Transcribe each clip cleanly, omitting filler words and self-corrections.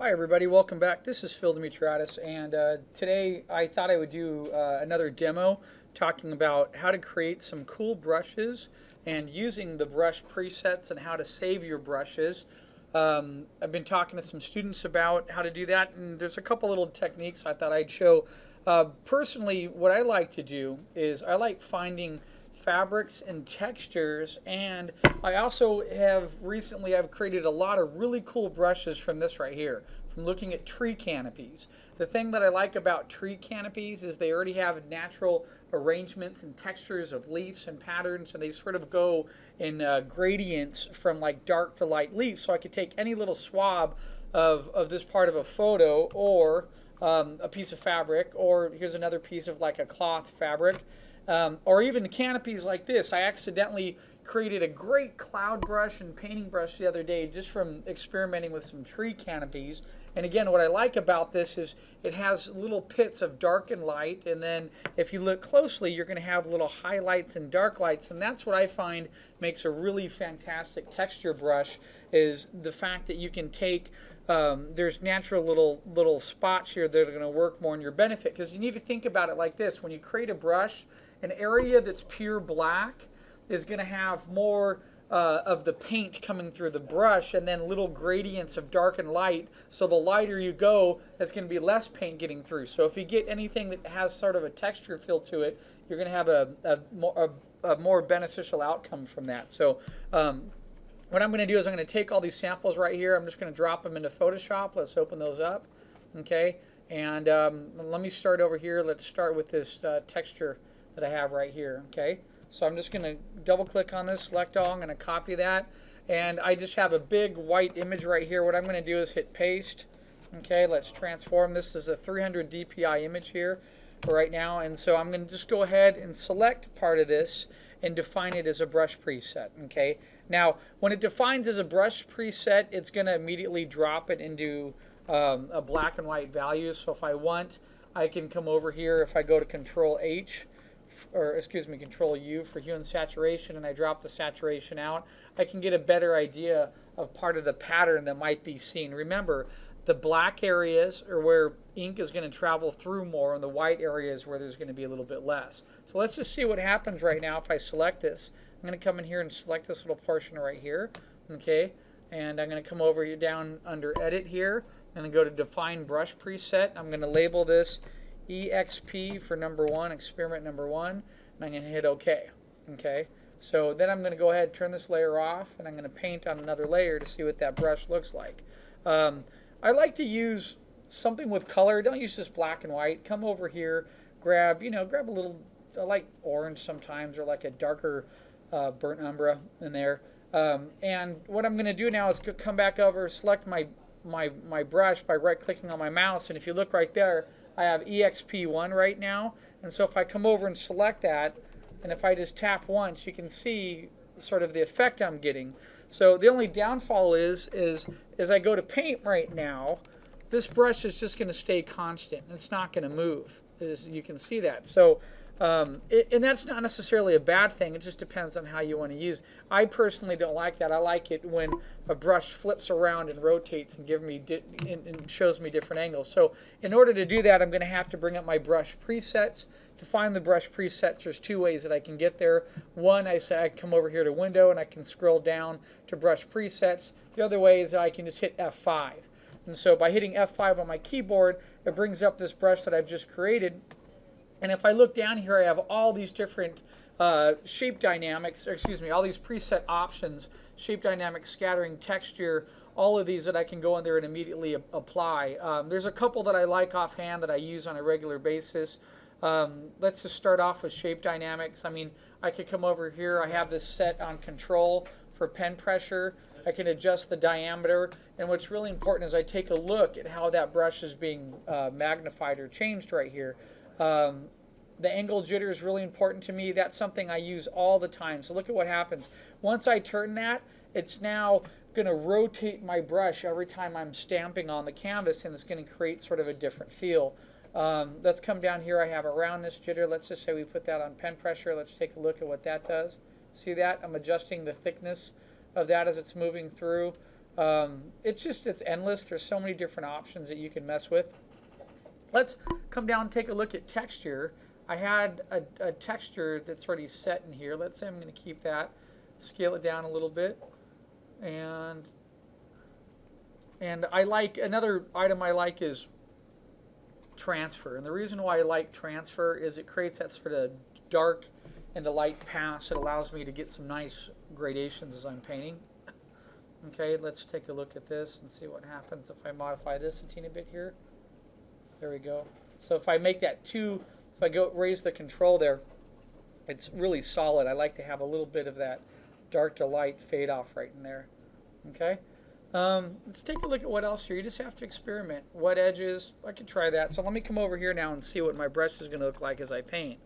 Hi everybody, welcome back. This is Phil Demetriadis, and today I thought I would do another demo talking about how to create some cool brushes and using the brush presets and how to save your brushes. I've been talking to some students about how to do that, and there's a couple little techniques I thought I'd show. Personally, what I like to do is I like finding fabrics and textures, and I also have recently I've created a lot of really cool brushes from this right here, from looking at tree canopies. The thing that I like about tree canopies is they already have natural arrangements and textures of leaves and patterns, and they sort of go in gradients from like dark to light leaves. So I could take any little swab of this part of a photo, or a piece of fabric, or here's another piece of like a cloth fabric, or even canopies like this. I accidentally created a great cloud brush and painting brush the other day just from experimenting with some tree canopies. And again, what I like about this is it has little pits of dark and light, and then if you look closely you're going to have little highlights and dark lights, and that's what I find makes a really fantastic texture brush, is the fact that you can take there's natural little spots here that are going to work more in your benefit, because you need to think about it like this. When you create a brush, an area that's pure black is going to have more of the paint coming through the brush, and then little gradients of dark and light. So the lighter you go, that's going to be less paint getting through. So if you get anything that has sort of a texture feel to it, you're going to have a more beneficial outcome from that. So what I'm going to do is I'm going to take all these samples right here. I'm just going to drop them into Photoshop. Let's open those up. Okay, and let me start over here. Let's start with this texture that I have right here. Okay, so I'm just going to double click on this, select all. I'm going to copy that, and I just have a big white image right here. What I'm going to do is hit paste. Okay, let's transform. This is a 300 dpi image here right now, and so I'm going to just go ahead and select part of this and define it as a brush preset. Okay, now when it defines as a brush preset, it's going to immediately drop it into a black and white value. So if I want, I can come over here. If I go to Control H, or excuse me, Control U for hue and saturation, and I drop the saturation out, I can get a better idea of part of the pattern that might be seen. Remember, the black areas are where ink is going to travel through more, and the white areas where there's going to be a little bit less. So let's just see what happens right now if I select this. I'm going to come in here and select this little portion right here. Okay, and I'm going to come over here down under Edit here, and go to Define Brush Preset. I'm going to label this EXP for number 1, experiment number 1, and I'm going to hit OK. Okay, so then I'm going to go ahead and turn this layer off, and I'm going to paint on another layer to see what that brush looks like. I like to use something with color. Don't use just black and white. Come over here, grab a little, I like orange sometimes, or like a darker burnt umber in there. And what I'm going to do now is come back over, select my brush by right-clicking on my mouse, and if you look right there, I have EXP1 right now. And so if I come over and select that, and if I just tap once, you can see sort of the effect I'm getting. So the only downfall is as I go to paint right now, this brush is just going to stay constant. It's not going to move, as you can see that. So and that's not necessarily a bad thing. It just depends on how you want to use. I personally don't like that. I like it when a brush flips around and rotates and and shows me different angles. So in order to do that, I'm going to have to bring up my brush presets. To find the brush presets, there's two ways that I can get there. One, I come over here to Window, and I can scroll down to brush presets. The other way is I can just hit F5. And so by hitting F5 on my keyboard, it brings up this brush that I've just created. And if I look down here, I have all these different shape dynamics, or excuse me, all these preset options, shape dynamics, scattering, texture, all of these that I can go in there and immediately apply. There's a couple that I like offhand that I use on a regular basis. Let's just start off with shape dynamics. I mean, I could come over here. I have this set on control for pen pressure. I can adjust the diameter, and what's really important is I take a look at how that brush is being magnified or changed right here. The angle jitter is really important to me. That's something I use all the time. So look at what happens. Once I turn that, it's now going to rotate my brush every time I'm stamping on the canvas, and it's going to create sort of a different feel. Let's come down here. I have a roundness jitter. Let's just say we put that on pen pressure. Let's take a look at what that does. See that? I'm adjusting the thickness of that as it's moving through. It's endless. There's so many different options that you can mess with. Let's come down and take a look at texture. I had a texture that's already set in here. Let's say I'm going to keep that, scale it down a little bit, and I like, another item I like is transfer. And the reason why I like transfer is it creates that sort of dark and the light pass. It allows me to get some nice gradations as I'm painting. Okay, let's take a look at this and see what happens if I modify this a teeny bit here. There we go. So if I make that if I go raise the control there, it's really solid. I like to have a little bit of that dark to light fade off right in there. Okay. Let's take a look at what else here. You just have to experiment. Wet edges, I could try that. So let me come over here now and see what my brush is going to look like as I paint.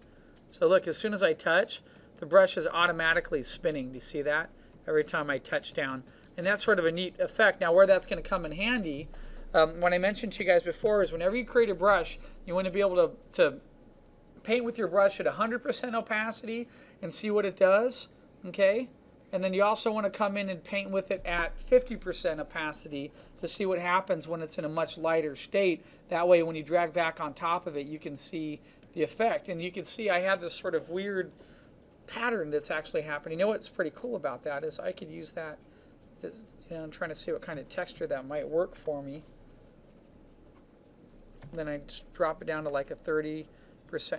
So look, as soon as I touch, the brush is automatically spinning. Do you see that? Every time I touch down. And that's sort of a neat effect. Now where that's going to come in handy, when I mentioned to you guys before, is whenever you create a brush, you want to be able to paint with your brush at 100% opacity and see what it does. Okay? And then you also want to come in and paint with it at 50% opacity to see what happens when it's in a much lighter state. That way when you drag back on top of it, you can see the effect. And you can see I have this sort of weird pattern that's actually happening. You know what's pretty cool about that is I could use that. I'm trying to see what kind of texture that might work for me. And then I just drop it down to like a 30%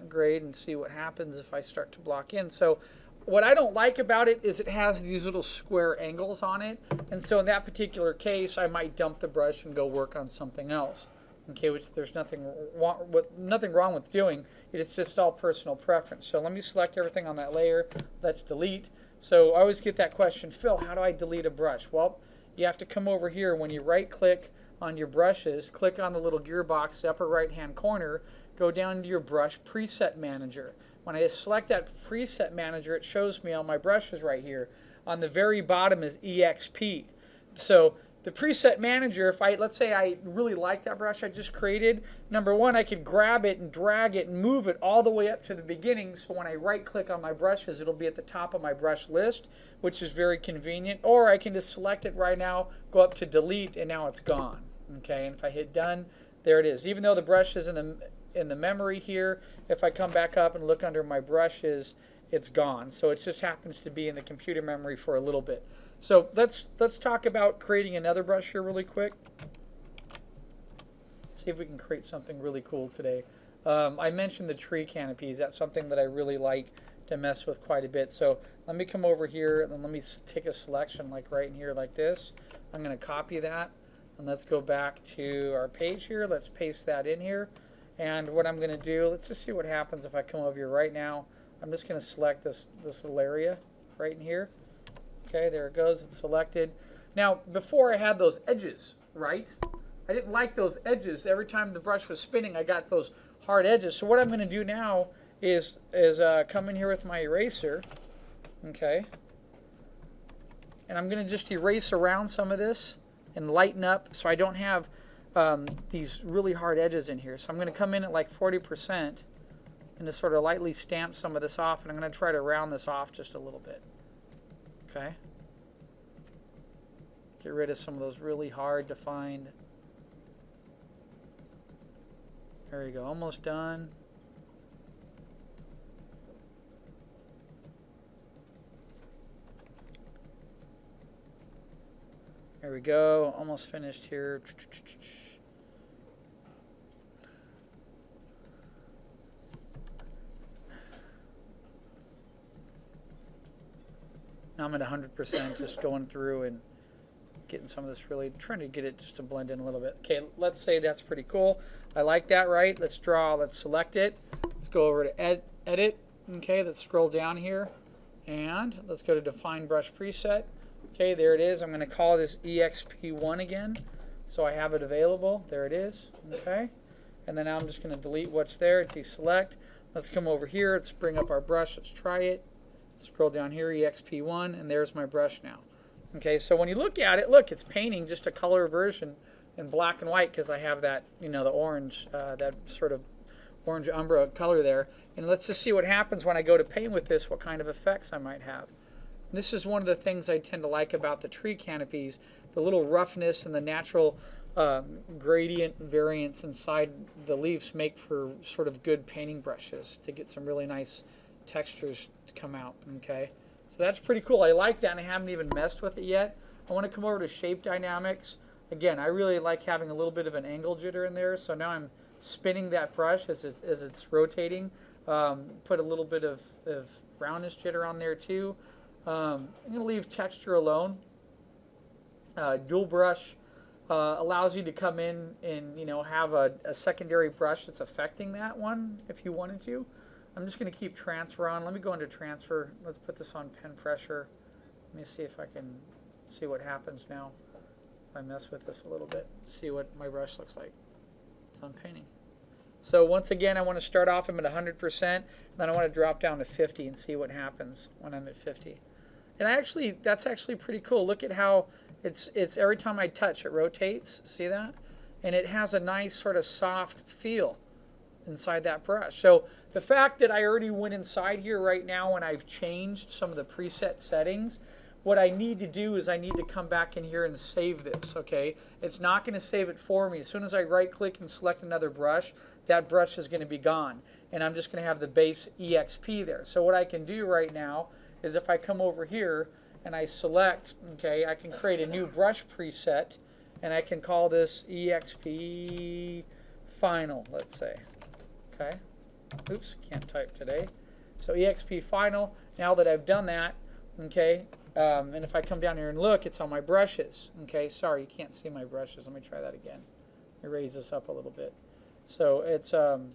grade and see what happens if I start to block in. So what I don't like about it is it has these little square angles on it, and so in that particular case I might dump the brush and go work on something else. Okay, which there's nothing wrong with doing. It's just all personal preference. So let me select everything on that layer. Let's delete. So I always get that question, Phil, how do I delete a brush? Well, you have to come over here. When you right click on your brushes, click on the little gearbox upper right hand corner, go down to your brush preset manager. When I select that preset manager, it shows me on my brushes right here. On the very bottom is EXP. So the preset manager, let's say I really like that brush I just created, number one, I could grab it and drag it and move it all the way up to the beginning, so when I right click on my brushes, it'll be at the top of my brush list, which is very convenient. Or I can just select it right now, go up to delete, and now it's gone. Okay, and if I hit done, there it is. Even though the brush is in the memory here, if I come back up and look under my brushes, it's gone. So it just happens to be in the computer memory for a little bit. So let's talk about creating another brush here really quick. See if we can create something really cool today. I mentioned the tree canopies. That's something that I really like to mess with quite a bit. So let me come over here and let me take a selection like right in here like this. I'm going to copy that, and let's go back to our page here. Let's paste that in here. And what I'm going to do, let's just see what happens if I come over here right now. I'm just going to select this little area right in here. Okay, there it goes. It's selected. Now, before I had those edges, right? I didn't like those edges. Every time the brush was spinning, I got those hard edges. So what I'm going to do now is come in here with my eraser, okay? And I'm going to just erase around some of this and lighten up so I don't have these really hard edges in here. So I'm going to come in at like 40% and just sort of lightly stamp some of this off, and I'm going to try to round this off just a little bit. Okay. Get rid of some of those really hard to find. There you go, almost done. There we go, almost finished here. Now I'm at 100%, just going through and getting some of this, really trying to get it just to blend in a little bit. Okay, let's say that's pretty cool. I like that, right? Let's select it. Let's go over to edit. Okay, let's scroll down here and let's go to define brush preset. Okay, there it is. I'm going to call this EXP1 again, so I have it available. There it is. Okay, and then now I'm just going to delete what's there, deselect. Let's come over here. Let's bring up our brush. Let's try it. Scroll down here, EXP1, and there's my brush now. Okay, so when you look at it, look, it's painting just a color version in black and white because I have that, the orange, that sort of orange umbra color there. And let's just see what happens when I go to paint with this, what kind of effects I might have. And this is one of the things I tend to like about the tree canopies. the little roughness and the natural gradient variance inside the leaves make for sort of good painting brushes to get some really nice textures to come out. Okay, so that's pretty cool. I like that, and I haven't even messed with it yet. I want to come over to shape dynamics. Again, I really like having a little bit of an angle jitter in there, so now I'm spinning that brush as it's rotating. Put a little bit of roundness jitter on there too. I'm going to leave texture alone. Dual brush allows you to come in and have a secondary brush that's affecting that one if you wanted to. I'm just going to keep transfer on. Let me go into transfer. Let's put this on pen pressure. Let me see if I can see what happens now. If I mess with this a little bit, see what my brush looks like. So I'm painting. So once again, I want to start off, I'm at 100%, and then I want to drop down to 50 and see what happens when I'm at 50. And that's actually pretty cool. Look at how it's every time I touch, it rotates. See that? And it has a nice sort of soft feel inside that brush. So the fact that I already went inside here right now and I've changed some of the preset settings, what I need to do is I need to come back in here and save this, okay? It's not going to save it for me. As soon as I right-click and select another brush, that brush is going to be gone. And I'm just going to have the base EXP there. So what I can do right now is if I come over here and I select, okay, I can create a new brush preset, and I can call this EXP Final, let's say. Okay. Oops, can't type today. So EXP Final, now that I've done that, okay, and if I come down here and look, it's on my brushes. Okay, sorry, you can't see my brushes. Let me try that again. Let me raise this up a little bit. So it's, hold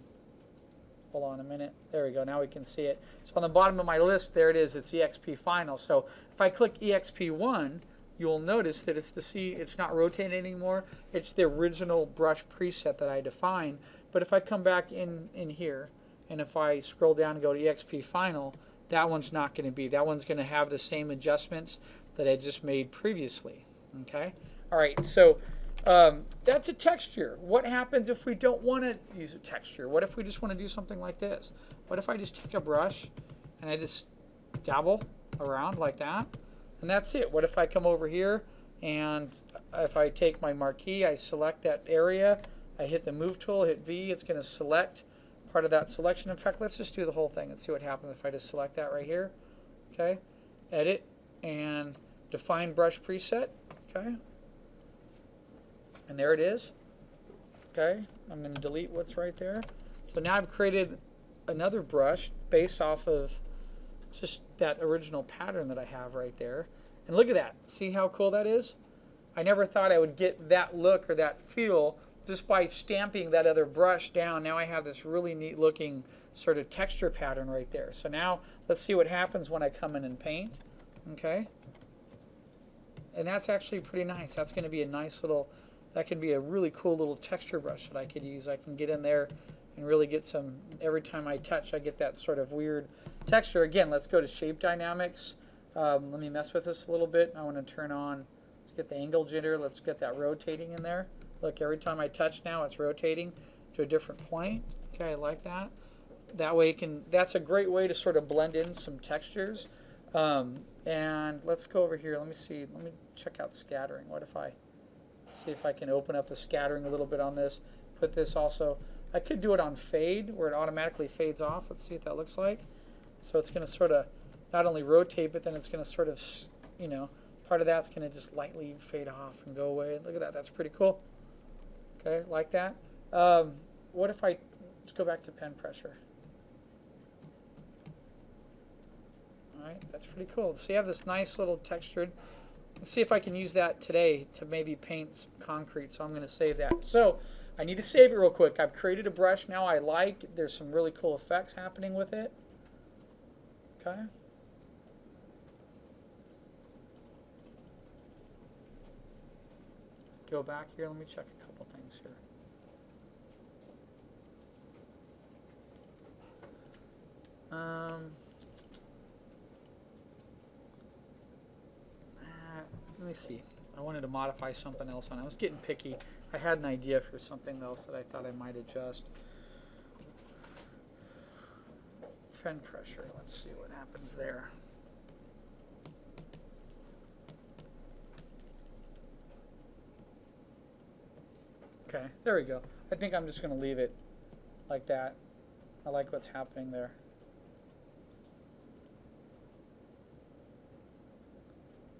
on a minute. There we go. Now we can see it. So on the bottom of my list, there it is. It's EXP Final. So if I click EXP1, you'll notice that it's not rotating anymore. It's the original brush preset that I defined. But if I come back in here, and if I scroll down and go to EXP Final, that one's not going to be. That one's going to have the same adjustments that I just made previously. Okay? All right, so that's a texture. What happens if we don't want to use a texture? What if we just want to do something like this? What if I just take a brush and I just dabble around like that? And that's it. What if I come over here and if I take my marquee, I select that area, I hit the move tool, hit V, it's going to select part of that selection. In fact, let's just do the whole thing and see what happens if I just select that right here. Okay, edit and define brush preset. Okay, and there it is. Okay, I'm going to delete what's right there. So now I've created another brush based off of just that original pattern that I have right there. And look at that. See how cool that is? I never thought I would get that look or that feel just by stamping that other brush down. Now I have this really neat looking sort of texture pattern right there. So now let's see what happens when I come in and paint. Okay, and that's actually pretty nice. That's going to be a nice little, that could be a really cool little texture brush that I could use. I can get in there and really get some, every time I touch I get that sort of weird texture. Again, let's go to shape dynamics. Let me mess with this a little bit. I want to turn on, let's get the angle jitter, let's get that rotating in there. Look, every time I touch now, it's rotating to a different point. Okay, I like that. That way, that's a great way to sort of blend in some textures. And let's go over here. Let me see. Let me check out scattering. What if I see if I can open up the scattering a little bit on this? Put this also. I could do it on fade, where it automatically fades off. Let's see what that looks like. So it's going to sort of not only rotate, but then it's going to sort of, part of that's going to just lightly fade off and go away. Look at that. That's pretty cool. Okay, like that. What if let's go back to pen pressure. All right, that's pretty cool. So you have this nice little textured. Let's see if I can use that today to maybe paint some concrete. So I'm going to save that. So I need to save it real quick. I've created a brush now I like. There's some really cool effects happening with it. Okay. Go back here. Let me check a couple things here. Let me see. I wanted to modify something else on it. I was getting picky. I had an idea for something else that I thought I might adjust. Pen pressure. Let's see what happens there. Okay, there we go. I think I'm just going to leave it like that. I like what's happening there.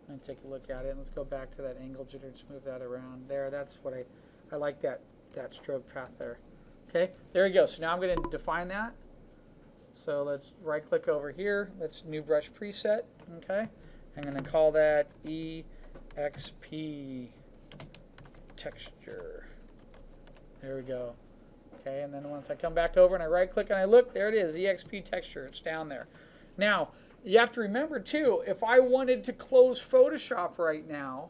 Let me take a look at it. Let's go back to that angle jitter. Just move that around there. That's what I like that stroke path there. Okay, there we go. So now I'm going to define that. So let's right click over here. Let's new brush preset. Okay, I'm going to call that EXP texture. There we go. Okay, and then once I come back over and I right click and I look, there it is, EXP texture. It's down there. Now, you have to remember too, if I wanted to close Photoshop right now,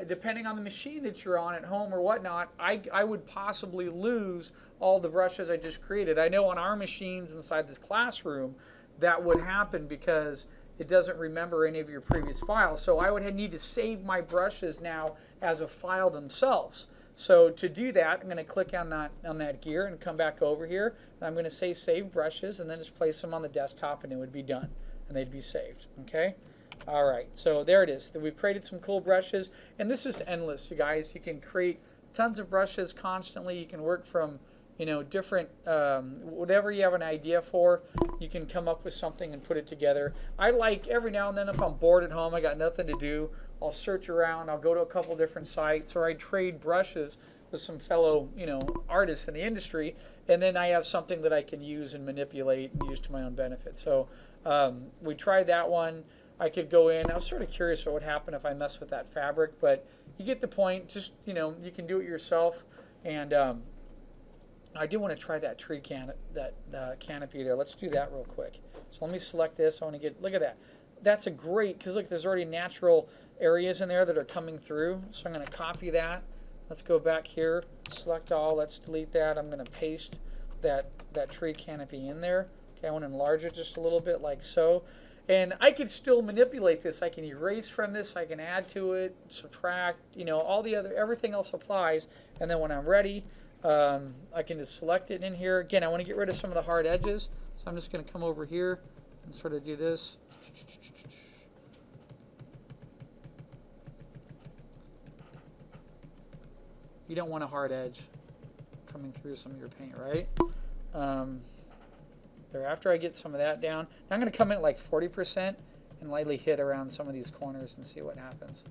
depending on the machine that you're on at home or whatnot, I would possibly lose all the brushes I just created. I know on our machines inside this classroom, that would happen because it doesn't remember any of your previous files. So I would need to save my brushes now as a file themselves. So to do that, I'm going to click on that gear and come back over here. And I'm going to say Save Brushes and then just place them on the desktop and it would be done. And they'd be saved. Okay? All right. So there it is. We've created some cool brushes. And this is endless, you guys. You can create tons of brushes constantly. You can work from, you know, different, whatever you have an idea for, you can come up with something and put it together. I like every now and then if I'm bored at home, I got nothing to do, I'll search around, I'll go to a couple different sites, or I trade brushes with some fellow, you know, artists in the industry, and then I have something that I can use and manipulate and use to my own benefit. So we tried that one. I could go in. I was sort of curious what would happen if I mess with that fabric, but you get the point. Just, you know, you can do it yourself. And I do want to try that tree canopy there. Let's do that real quick. So let me select this. I want to get, look at that. That's a great, because look, there's already natural areas in there that are coming through. So I'm going to copy that. Let's go back here, select all. Let's delete that. I'm going to paste that tree canopy in there. Okay, I want to enlarge it just a little bit like so. And I could still manipulate this. I can erase from this. I can add to it, subtract, you know, all the other, everything else applies. And then when I'm ready, I can just select it in here. Again, I want to get rid of some of the hard edges. So I'm just going to come over here and sort of do this. You don't want a hard edge coming through some of your paint, right? There, after I get some of that down, now I'm going to come in at like 40% and lightly hit around some of these corners and see what happens.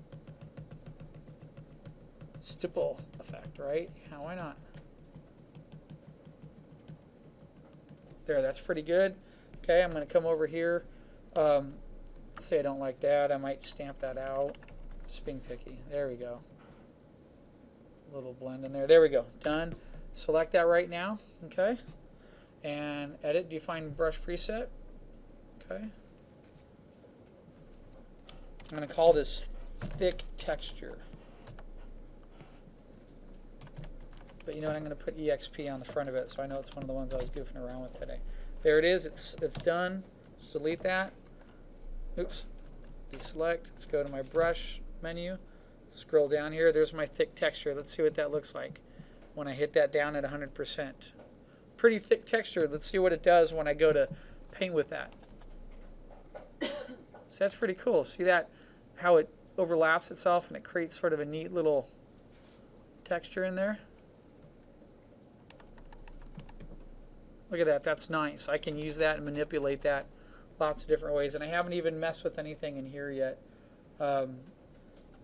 Stipple effect, right? Yeah, why not? There, that's pretty good. Okay, I'm going to come over here. Let's say I don't like that. I might stamp that out. Just being picky. There we go. A little blend in there. There we go. Done. Select that right now. Okay. And edit, define brush preset. Okay. I'm going to call this thick texture. But you know what? I'm going to put EXP on the front of it so I know it's one of the ones I was goofing around with today. There it is. It's done. Let's delete that. Oops. Deselect. Let's go to my brush menu. Scroll down here. There's my thick texture. Let's see what that looks like when I hit that down at 100%. Pretty thick texture. Let's see what it does when I go to paint with that. So that's pretty cool. See that, how it overlaps itself and it creates sort of a neat little texture in there. Look at that. That's nice. I can use that and manipulate that lots of different ways. And I haven't even messed with anything in here yet.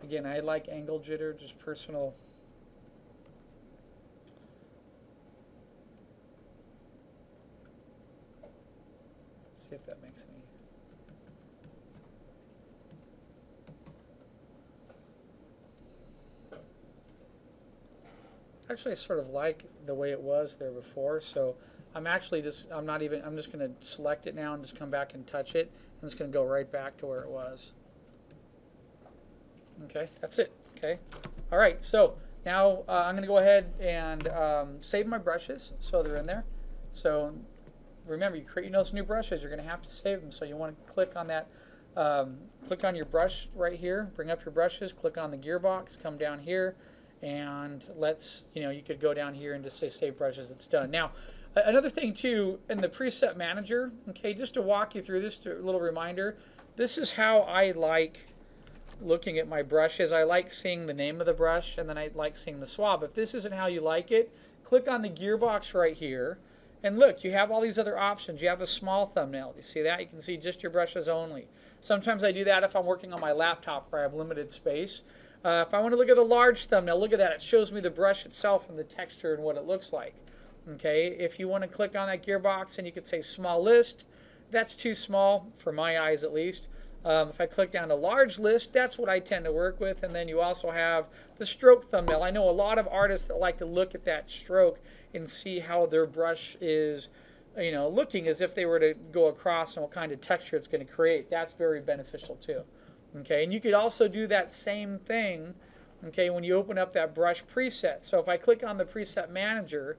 Again, I like angle jitter, just personal. See if that makes any. Actually, I sort of like the way it was there before, so I'm actually just, I'm just going to select it now and just come back and touch it, and it's going to go right back to where it was. Okay, that's it. Okay. All right, so now I'm going to go ahead and save my brushes so they're in there. So remember, you create those new brushes, you're going to have to save them. So you want to click on that, click on your brush right here, bring up your brushes, click on the gearbox, come down here, and let's, you know, you could go down here and just say save brushes. It's done. Now, another thing too, in the preset manager, okay, just to walk you through this, a little reminder, this is how I like looking at my brushes, I like seeing the name of the brush, and then I like seeing the swab. If this isn't how you like it, click on the gearbox right here, and look, you have all these other options. You have a small thumbnail. You see that? You can see just your brushes only. Sometimes I do that if I'm working on my laptop where I have limited space. If I want to look at the large thumbnail, look at that. It shows me the brush itself and the texture and what it looks like. Okay, if you want to click on that gearbox and you could say small list, that's too small for my eyes at least. If I click down to large list, that's what I tend to work with. And then you also have the stroke thumbnail. I know a lot of artists that like to look at that stroke and see how their brush is, looking as if they were to go across and what kind of texture it's going to create. That's very beneficial too. Okay, and you could also do that same thing, okay, when you open up that brush preset. So if I click on the preset manager,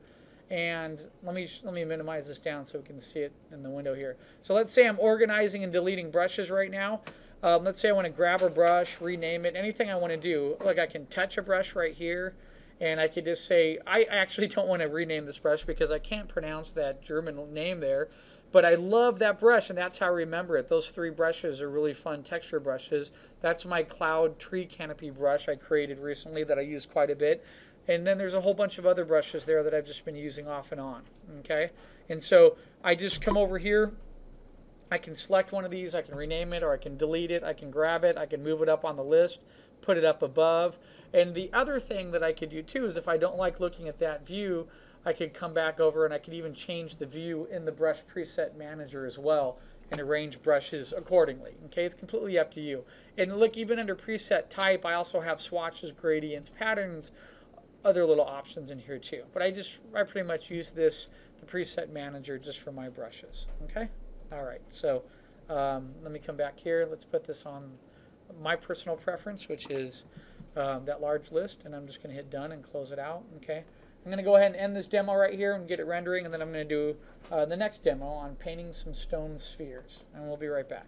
and let me minimize this down so we can see it in the window here. So let's say I'm organizing and deleting brushes right now. Let's say I want to grab a brush, rename it, anything I want to do. Like I can touch a brush right here, and I could just say, I actually don't want to rename this brush because I can't pronounce that German name there. But I love that brush, and that's how I remember it. Those 3 brushes are really fun texture brushes. That's my cloud tree canopy brush I created recently that I use quite a bit. And then there's a whole bunch of other brushes there that I've just been using off and on. Okay, and so I just come over here. I can select one of these. I can rename it, or I can delete it. I can grab it. I can move it up on the list, put it up above. And the other thing that I could do too is if I don't like looking at that view, I could come back over and I could even change the view in the brush preset manager as well and arrange brushes accordingly. Okay, it's completely up to you. And look, even under preset type, I also have swatches, gradients, patterns, other little options in here too. But I pretty much use the preset manager just for my brushes. Okay, all right, so let me come back here. Let's put this on my personal preference, which is that large list, and I'm just going to hit done and close it out. Okay, I'm going to go ahead and end this demo right here and get it rendering, and then I'm going to do the next demo on painting some stone spheres, and we'll be right back.